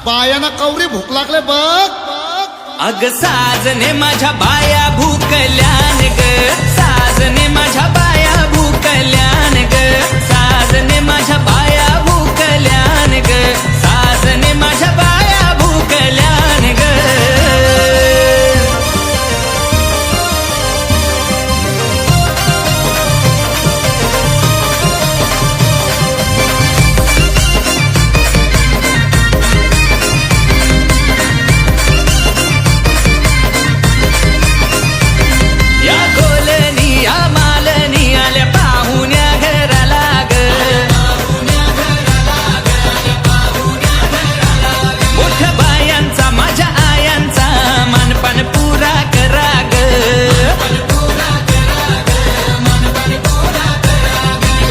बायाना कवरी भूक लागले बघ. अग साजने माझ्या बाया भूकल्यान ग, साजने माझ्या बाया भूकल्यान ग, साजने माझ्या बाया भूकल्यान ग, साजने माझ्या बाया भूकल्यान ग. या कोलनी या मालनी आल्या पाहुण्या घराला ग, मोठ्या बायांचा माझ्या आयांचा मानपान पुरा करा ग.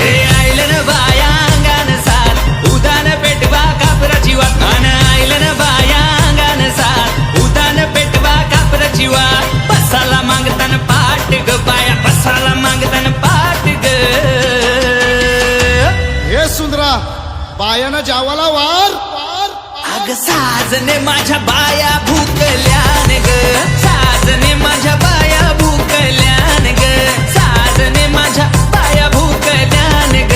हे आयलन बाया अंगान साथ उदान पेटवा कापराची वाट, आयलन बाया अंगान साथ उदान पेटवा कापराची वाट. बसाला मागतान पाट ग बाया, बसाला मागतान पाट ग. हे सुंदरा बायाना जावाला वार. अग साजने माझ्या बाया भूकल्यान ग, साजने माझ्या बाया भूकल्यान ग, साजने माझ्या बाया भूकल्यान ग,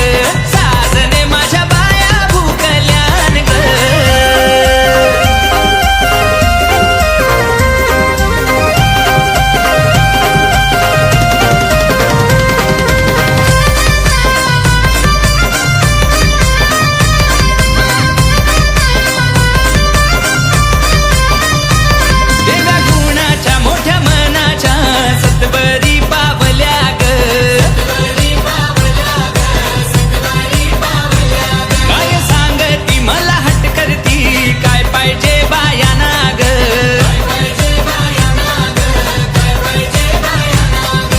साजने माझ्या बाया भूकल्यान ग. देवा गुणाच्या मोठ्या मनाच्या सतबरी पावल्या ग, काय सांगती मला हट करती काय पाहिजे बायाना ग.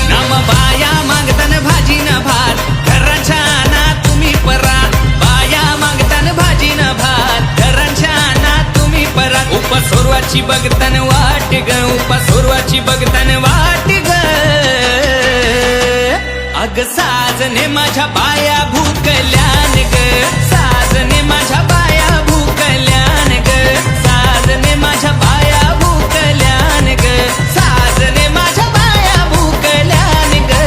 नाम बाया मागतान भाजी न भात घराच्या ना तुम्ही परात, बाया मागतान भाजी न भात घराच्या ना तुम्ही परात. उपसोरवाची बघतान वाट ग, उपसोरवाची बघतान वाट ग. अग साजने माझ्या बाया भूकल्यान ग, साजने माझ्या बाया भूकल्यान ग, साजने माझ्या बाया भूकल्यान ग, साजने माझ्या बाया भूकल्यान ग.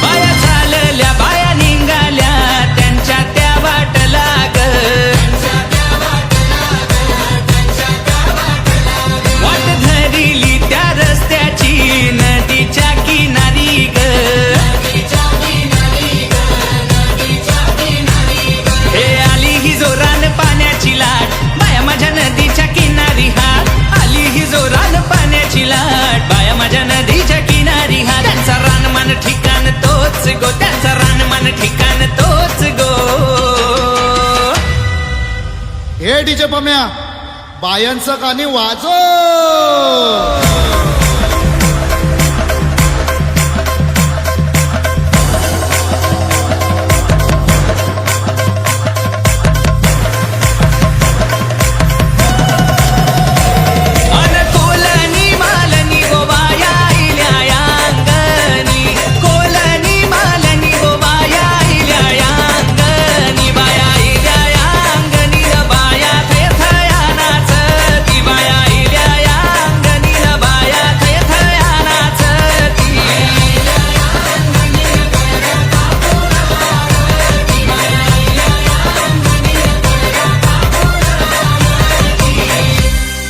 बाया चालल्या बाया निघाल्या त्यांच्या त्या वाटला ग, वाट धरिली त्या रस्त्याची नदीच्या किनारी ग. हे आली ही जोरान पाण्याची लाट बाया माझ्या नदीच्या किनारी हात, आली ही जोरान पाण्याची लाट बाया माझ्या नदीच्या किनारी हात. त्यांचा रानमान ठिकाण तोच गो, त्यांचा रानमान ठिकाण तोच गो. हे डीजे पम्या बायांचं गाणी वाजव.